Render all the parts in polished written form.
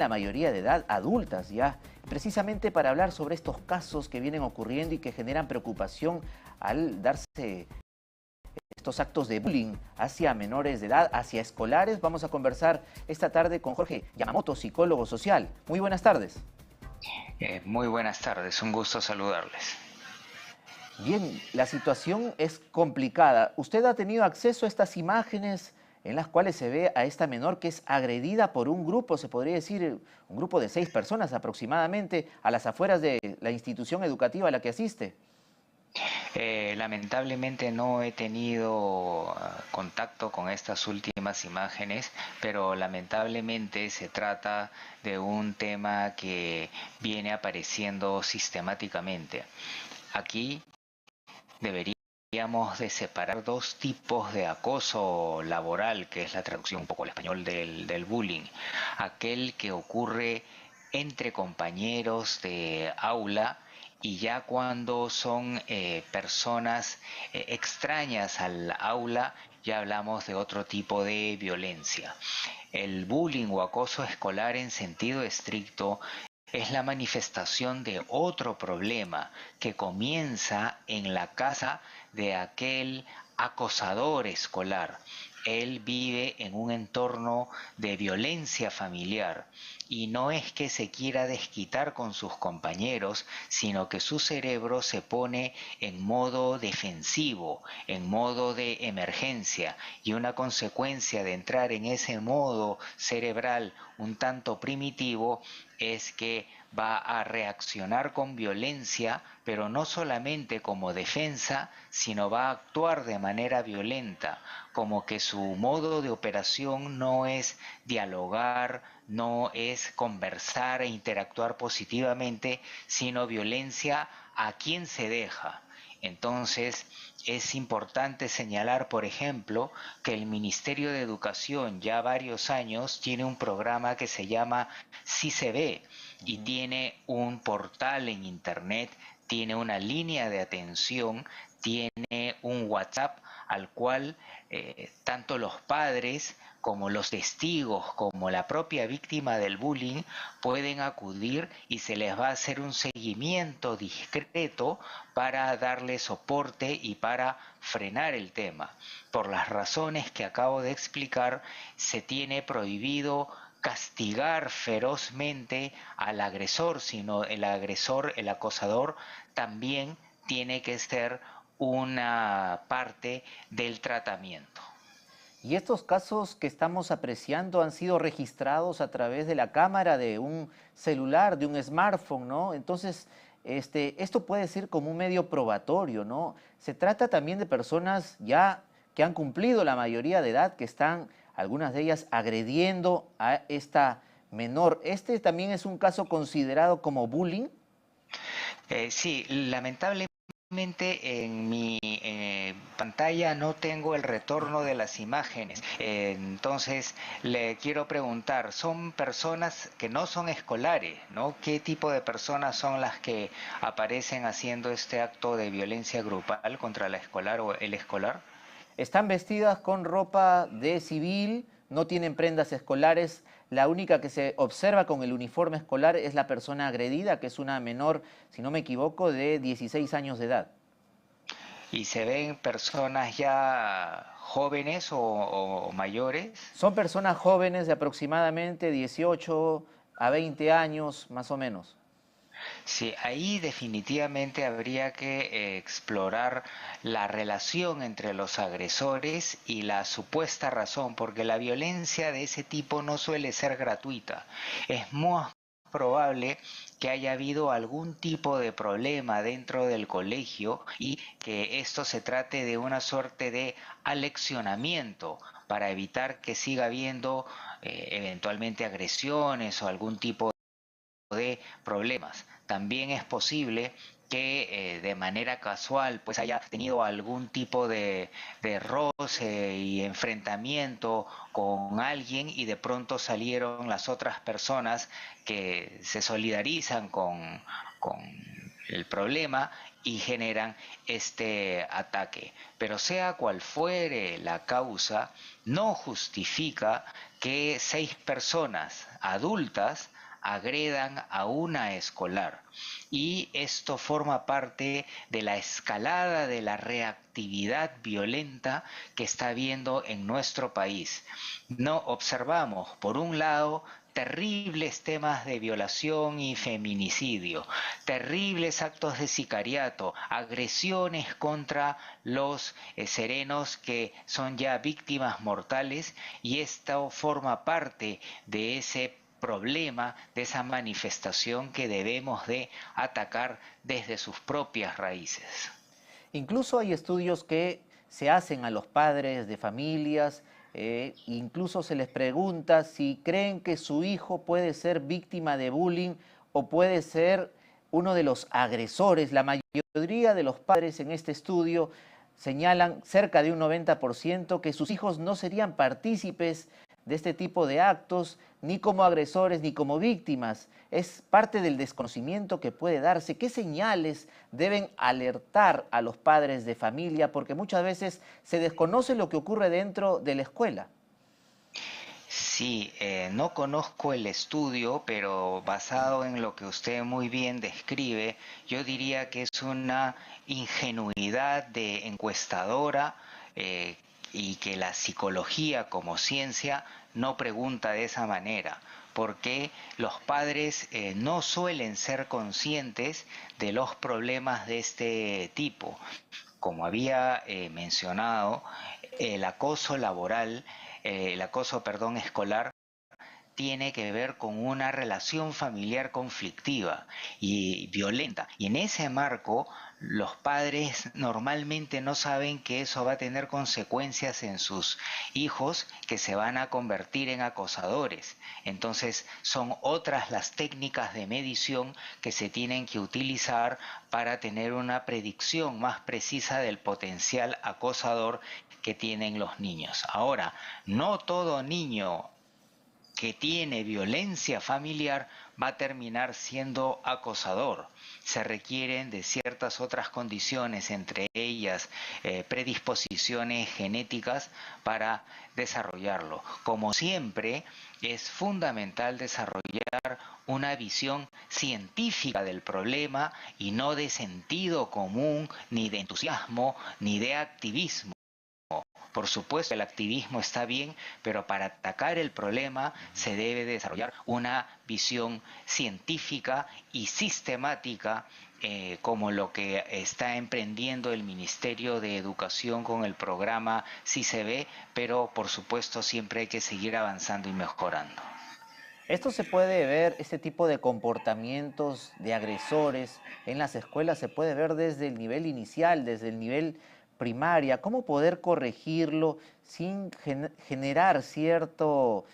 la mayoría de edad, adultas ya, precisamente para hablar sobre estos casos que vienen ocurriendo y que generan preocupación al darse estos actos de bullying hacia menores de edad, hacia escolares. Vamos a conversar esta tarde con Jorge Yamamoto, psicólogo social. Muy buenas tardes. Muy buenas tardes, un gusto saludarles. Bien, la situación es complicada. ¿Usted ha tenido acceso a estas imágenes en las cuales se ve a esta menor que es agredida por un grupo, se podría decir, un grupo de 6 personas aproximadamente, a las afueras de la institución educativa a la que asiste? Lamentablemente no he tenido contacto con estas últimas imágenes, pero lamentablemente se trata de un tema que viene apareciendo sistemáticamente. Aquí deberíamos de separar dos tipos de acoso laboral, que es la traducción un poco al español del bullying. Aquel que ocurre entre compañeros de aula y ya cuando son personas extrañas al aula, ya hablamos de otro tipo de violencia. El bullying o acoso escolar en sentido estricto es la manifestación de otro problema que comienza en la casa de aquel acosador escolar. Él vive en un entorno de violencia familiar y no es que se quiera desquitar con sus compañeros, sino que su cerebro se pone en modo defensivo, en modo de emergencia, y una consecuencia de entrar en ese modo cerebral un tanto primitivo es que va a reaccionar con violencia, pero no solamente como defensa, sino va a actuar de manera violenta, como que su modo de operación no es dialogar, no es conversar e interactuar positivamente, sino violencia a quien se deja. Entonces, es importante señalar, por ejemplo, que el Ministerio de Educación ya varios años tiene un programa que se llama Sí se ve y tiene un portal en internet, tiene una línea de atención, tiene un WhatsApp al cual tanto los padres como los testigos, como la propia víctima del bullying, pueden acudir y se les va a hacer un seguimiento discreto para darle soporte y para frenar el tema. Por las razones que acabo de explicar, se tiene prohibido castigar ferozmente al agresor, sino el agresor, el acosador, también tiene que ser una parte del tratamiento. Y estos casos que estamos apreciando han sido registrados a través de la cámara de un celular, de un smartphone, ¿no? Entonces, esto puede ser como un medio probatorio, ¿no? Se trata también de personas ya que han cumplido la mayoría de edad, que están, algunas de ellas, agrediendo a esta menor. ¿Este también es un caso considerado como bullying? Sí, lamentablemente en mi pantalla no tengo el retorno de las imágenes. Entonces, le quiero preguntar, ¿son personas que no son escolares, ¿no? ¿Qué tipo de personas son las que aparecen haciendo este acto de violencia grupal contra la escolar o el escolar? Están vestidas con ropa de civil, no tienen prendas escolares. La única que se observa con el uniforme escolar es la persona agredida, que es una menor, si no me equivoco, de 16 años de edad. ¿Y se ven personas ya jóvenes o mayores? Son personas jóvenes de aproximadamente 18 a 20 años, más o menos. Sí, ahí definitivamente habría que explorar la relación entre los agresores y la supuesta razón, porque la violencia de ese tipo no suele ser gratuita. Es muy probable que haya habido algún tipo de problema dentro del colegio y que esto se trate de una suerte de aleccionamiento para evitar que siga habiendo eventualmente agresiones o algún tipo de problemas. También es posible que de manera casual pues haya tenido algún tipo de roce y enfrentamiento con alguien y de pronto salieron las otras personas que se solidarizan con el problema y generan este ataque. Pero sea cual fuere la causa, no justifica que 6 personas adultas agredan a una escolar. Y esto forma parte de la escalada de la reactividad violenta que está habiendo en nuestro país. No observamos, por un lado, terribles temas de violación y feminicidio, terribles actos de sicariato, agresiones contra los serenos que son ya víctimas mortales, y esto forma parte de ese problema, de esa manifestación que debemos de atacar desde sus propias raíces. Incluso hay estudios que se hacen a los padres de familias, incluso se les pregunta si creen que su hijo puede ser víctima de bullying o puede ser uno de los agresores. La mayoría de los padres en este estudio señalan, cerca de un 90%, que sus hijos no serían partícipes de este tipo de actos, ni como agresores ni como víctimas. Es parte del desconocimiento que puede darse. ¿Qué señales deben alertar a los padres de familia? Porque muchas veces se desconoce lo que ocurre dentro de la escuela. Sí, no conozco el estudio, pero basado en lo que usted muy bien describe, yo diría que es una ingenuidad de encuestadora, eh, y que la psicología como ciencia no pregunta de esa manera, porque los padres no suelen ser conscientes de los problemas de este tipo. Como había mencionado, el acoso laboral, el acoso, perdón, escolar, tiene que ver con una relación familiar conflictiva y violenta. Y en ese marco, los padres normalmente no saben que eso va a tener consecuencias en sus hijos, que se van a convertir en acosadores. Entonces, son otras las técnicas de medición que se tienen que utilizar para tener una predicción más precisa del potencial acosador que tienen los niños. Ahora, no todo niño que tiene violencia familiar va a terminar siendo acosador. Se requieren de ciertas otras condiciones, entre ellas predisposiciones genéticas para desarrollarlo. Como siempre, es fundamental desarrollar una visión científica del problema y no de sentido común, ni de entusiasmo, ni de activismo. Por supuesto, el activismo está bien, pero para atacar el problema se debe desarrollar una visión científica y sistemática, como lo que está emprendiendo el Ministerio de Educación con el programa Si se ve, pero por supuesto siempre hay que seguir avanzando y mejorando. Esto se puede ver, este tipo de comportamientos de agresores en las escuelas se puede ver desde el nivel inicial, desde el nivel primaria. ¿Cómo poder corregirlo sin generar cierto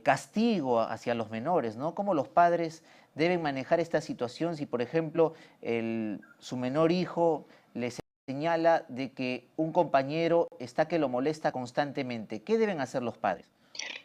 castigo hacia los menores, ¿no? ¿Cómo los padres deben manejar esta situación si, por ejemplo, su menor hijo les señala de que un compañero está que lo molesta constantemente? ¿Qué deben hacer los padres?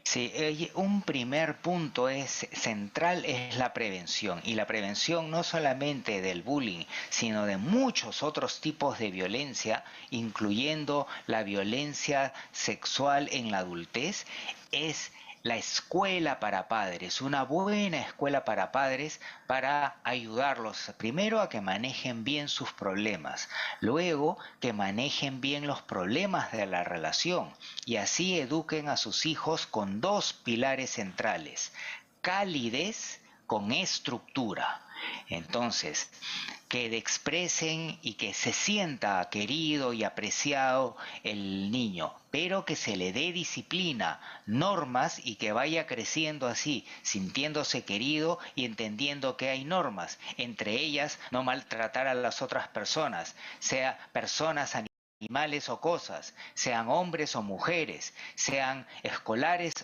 Sí, un primer punto es central, es la prevención, y la prevención no solamente del bullying, sino de muchos otros tipos de violencia, incluyendo la violencia sexual en la adultez, es la escuela para padres, una buena escuela para padres, para ayudarlos primero a que manejen bien sus problemas, luego que manejen bien los problemas de la relación, y así eduquen a sus hijos con dos pilares centrales: calidez con estructura. Entonces, que expresen y que se sienta querido y apreciado el niño, pero que se le dé disciplina, normas, y que vaya creciendo así, sintiéndose querido y entendiendo que hay normas, entre ellas no maltratar a las otras personas, sea personas, animales o cosas, sean hombres o mujeres, sean escolares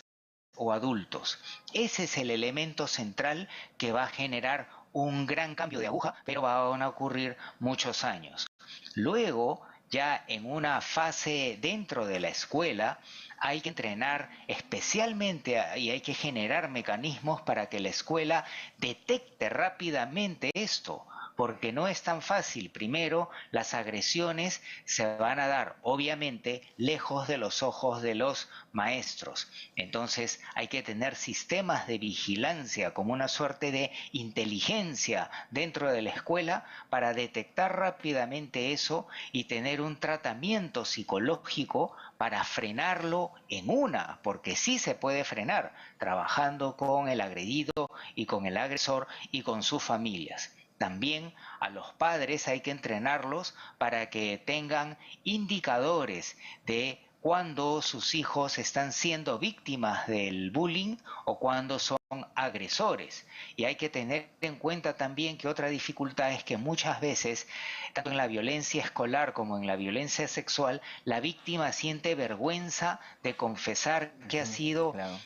o adultos. Ese es el elemento central que va a generar un gran cambio de aguja, pero van a ocurrir muchos años. Luego, ya en una fase dentro de la escuela, hay que entrenar especialmente y hay que generar mecanismos para que la escuela detecte rápidamente esto. porque no es tan fácil. Primero, las agresiones se van a dar, obviamente, lejos de los ojos de los maestros. Entonces, hay que tener sistemas de vigilancia como una suerte de inteligencia dentro de la escuela para detectar rápidamente eso y tener un tratamiento psicológico para frenarlo en una, porque sí se puede frenar, trabajando con el agredido y con el agresor y con sus familias. También a los padres hay que entrenarlos para que tengan indicadores de cuando sus hijos están siendo víctimas del bullying o cuando son agresores. Y hay que tener en cuenta también que otra dificultad es que muchas veces, tanto en la violencia escolar como en la violencia sexual, la víctima siente vergüenza de confesar que ha Ujú, sido claro.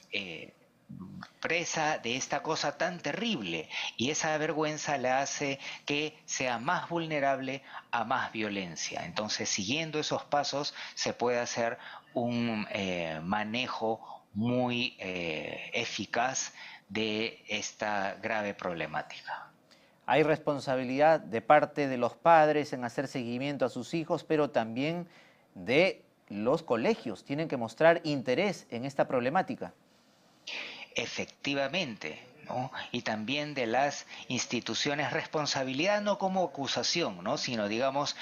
presa de esta cosa tan terrible, y esa vergüenza le hace que sea más vulnerable a más violencia. Entonces, siguiendo esos pasos, se puede hacer un manejo muy eficaz de esta grave problemática. Hay responsabilidad de parte de los padres en hacer seguimiento a sus hijos, pero también de los colegios. Tienen que mostrar interés en esta problemática. Efectivamente, ¿no? Y también de las instituciones, responsabilidad no como acusación, ¿no? Sino, digamos,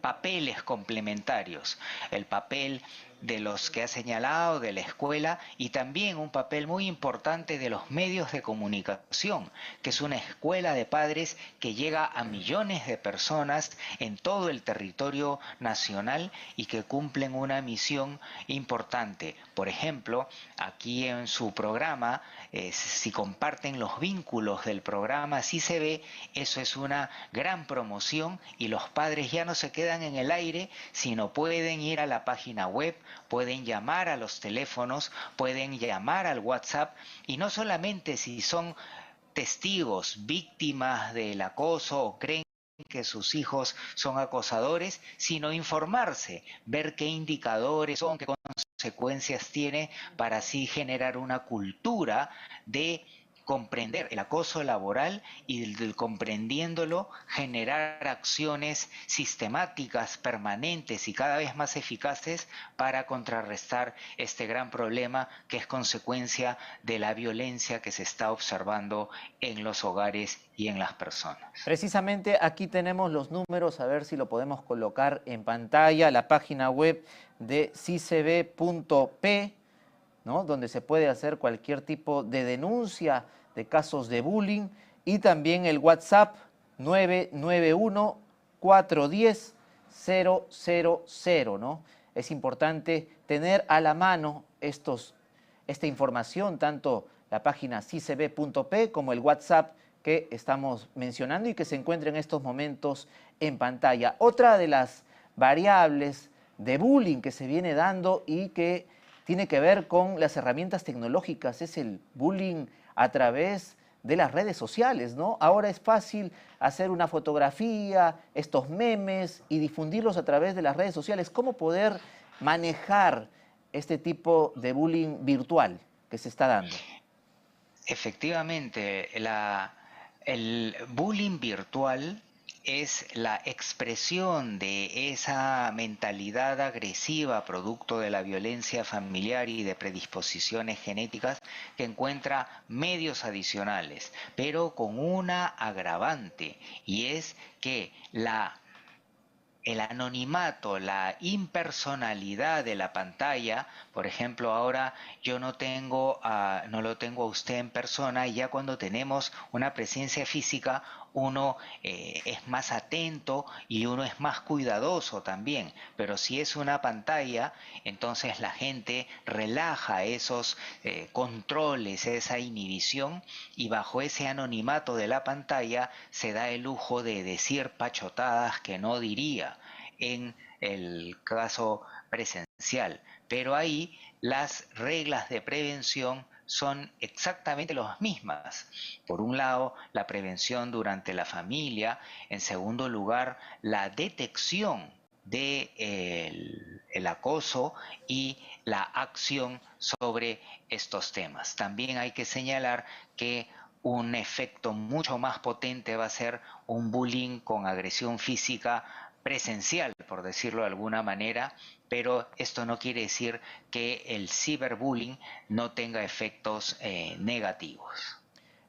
papeles complementarios. El papel de los que ha señalado, de la escuela, y también un papel muy importante de los medios de comunicación, que es una escuela de padres que llega a millones de personas en todo el territorio nacional y que cumplen una misión importante. Por ejemplo, aquí en su programa, si comparten los vínculos del programa, si se ve, eso es una gran promoción y los padres ya no se quedan en el aire, sino pueden ir a la página web, pueden llamar a los teléfonos, pueden llamar al WhatsApp, y no solamente si son testigos, víctimas del acoso o creen que sus hijos son acosadores, sino informarse, ver qué indicadores son, qué consecuencias tiene, para así generar una cultura de comprender el acoso laboral y comprendiéndolo generar acciones sistemáticas, permanentes y cada vez más eficaces para contrarrestar este gran problema que es consecuencia de la violencia que se está observando en los hogares y en las personas. Precisamente aquí tenemos los números, a ver si lo podemos colocar en pantalla, la página web de sicb.p, ¿no? Donde se puede hacer cualquier tipo de denuncia de casos de bullying, y también el WhatsApp 991-410-000, ¿no? Es importante tener a la mano esta información, tanto la página sicb.p como el WhatsApp que estamos mencionando y que se encuentra en estos momentos en pantalla. Otra de las variables de bullying que se viene dando y que tiene que ver con las herramientas tecnológicas, es el bullying a través de las redes sociales, ¿no? Ahora es fácil hacer una fotografía, estos memes y difundirlos a través de las redes sociales. ¿Cómo poder manejar este tipo de bullying virtual que se está dando? Efectivamente, el bullying virtual es la expresión de esa mentalidad agresiva producto de la violencia familiar y de predisposiciones genéticas que encuentra medios adicionales, pero con una agravante, y es que el anonimato, la impersonalidad de la pantalla. Por ejemplo, ahora yo no lo tengo a usted en persona, y ya cuando tenemos una presencia física, uno es más atento y uno es más cuidadoso también. Pero si es una pantalla, entonces la gente relaja esos controles, esa inhibición, y bajo ese anonimato de la pantalla se da el lujo de decir pachotadas que no diría en el caso presencial. Pero ahí las reglas de prevención son exactamente las mismas. Por un lado, la prevención durante la familia. En segundo lugar, la detección de el acoso y la acción sobre estos temas. También hay que señalar que un efecto mucho más potente va a ser un bullying con agresión física presencial, por decirlo de alguna manera, pero esto no quiere decir que el ciberbullying no tenga efectos negativos.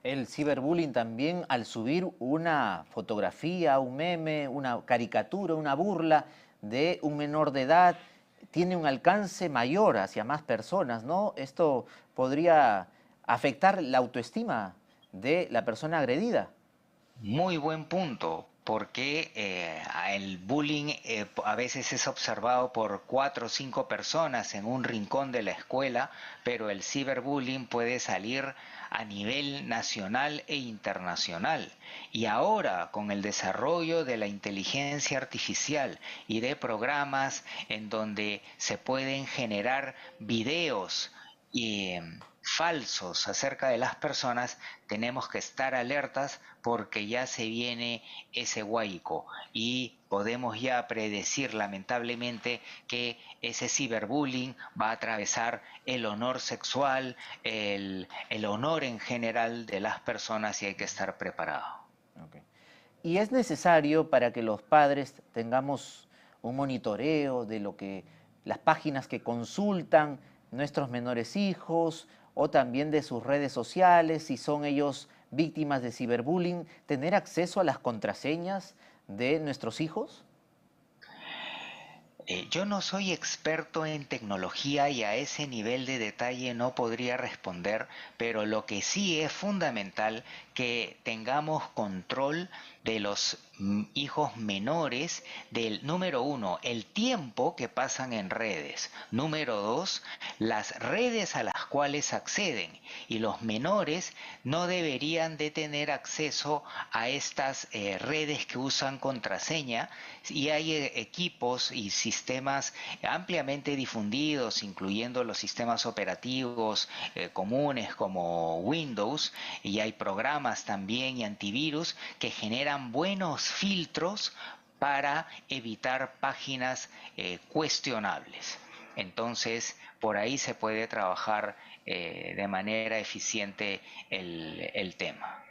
El ciberbullying también, al subir una fotografía, un meme, una caricatura, una burla de un menor de edad, tiene un alcance mayor hacia más personas, ¿no? Esto podría afectar la autoestima de la persona agredida. Muy buen punto, porque el bullying a veces es observado por 4 o 5 personas en un rincón de la escuela, pero el ciberbullying puede salir a nivel nacional e internacional. Y ahora, con el desarrollo de la inteligencia artificial y de programas en donde se pueden generar videos y falsos acerca de las personas, tenemos que estar alertas porque ya se viene ese huaico y podemos ya predecir lamentablemente que ese ciberbullying va a atravesar el honor sexual, el honor en general de las personas y hay que estar preparado. Okay. Y es necesario para que los padres tengamos un monitoreo de lo que las páginas que consultan nuestros menores hijos o también de sus redes sociales, si son ellos víctimas de ciberbullying, tener acceso a las contraseñas de nuestros hijos. Yo no soy experto en tecnología y a ese nivel de detalle no podría responder, pero lo que sí es fundamental que tengamos control de los hijos menores del número 1, el tiempo que pasan en redes, número 2, las redes a las cuales acceden y los menores no deberían de tener acceso a estas redes que usan contraseña y hay equipos y sistemas ampliamente difundidos, incluyendo los sistemas operativos comunes como Windows, y hay programas también y antivirus que generan buenos filtros para evitar páginas cuestionables. Entonces, por ahí se puede trabajar de manera eficiente el tema.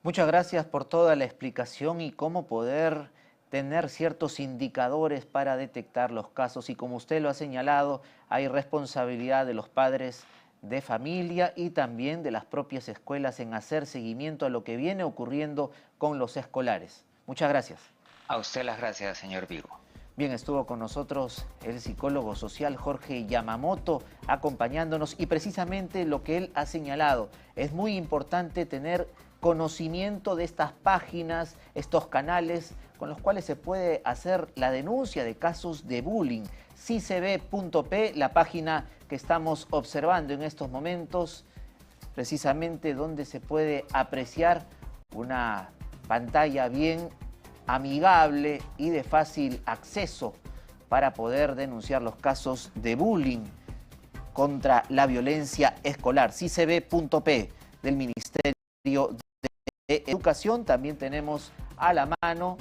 Muchas gracias por toda la explicación y cómo poder tener ciertos indicadores para detectar los casos. Y como usted lo ha señalado, hay responsabilidad de los padres de familia y también de las propias escuelas en hacer seguimiento a lo que viene ocurriendo con los escolares. Muchas gracias. A usted las gracias, señor Vigo. Bien, estuvo con nosotros el psicólogo social Jorge Yamamoto acompañándonos y precisamente lo que él ha señalado. Es muy importante tener conocimiento de estas páginas, estos canales con los cuales se puede hacer la denuncia de casos de bullying. sicb.p, la página que estamos observando en estos momentos, precisamente donde se puede apreciar una pantalla bien amigable y de fácil acceso para poder denunciar los casos de bullying contra la violencia escolar. sicb.p del Ministerio de Educación. También tenemos a la mano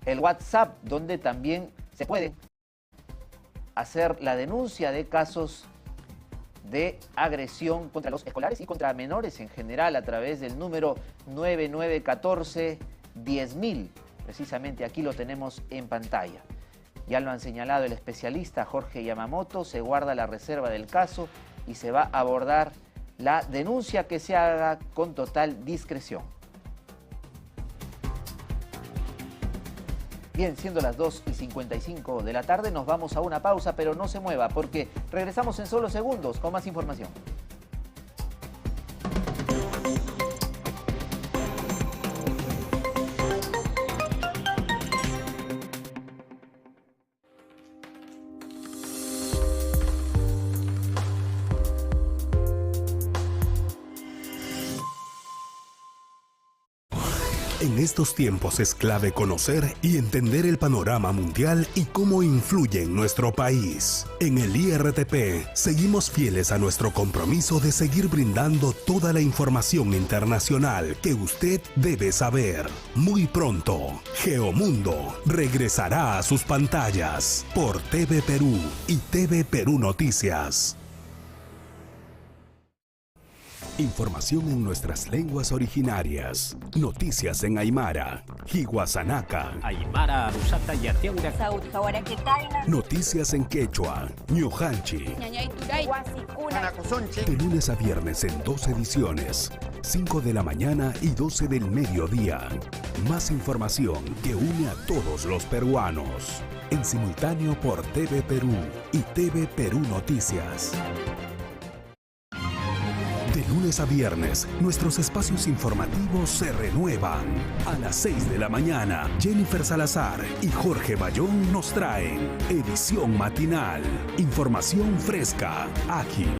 el WhatsApp, donde también se puede hacer la denuncia de casos de agresión contra los escolares y contra menores en general a través del número 9914-10000. Precisamente aquí lo tenemos en pantalla. Ya lo han señalado el especialista Jorge Yamamoto, se guarda la reserva del caso y se va a abordar la denuncia que se haga con total discreción. Bien, siendo las 2:55 de la tarde, nos vamos a una pausa, pero no se mueva porque regresamos en solo segundos con más información. En estos tiempos es clave conocer y entender el panorama mundial y cómo influye en nuestro país. En el IRTP seguimos fieles a nuestro compromiso de seguir brindando toda la información internacional que usted debe saber. Muy pronto, Geomundo regresará a sus pantallas por TV Perú y TV Perú Noticias. Información en nuestras lenguas originarias. Noticias en Aymara, Hiwasanaka. Aymara, Arusata, Yateaura. Noticias en quechua, Ñujanchi. De lunes a viernes en 2 ediciones, 5 de la mañana y 12 del mediodía. Más información que une a todos los peruanos. En simultáneo por TV Perú y TV Perú Noticias. De lunes a viernes, nuestros espacios informativos se renuevan. A las 6 de la mañana, Jennifer Salazar y Jorge Bayón nos traen edición matinal. Información fresca, ágil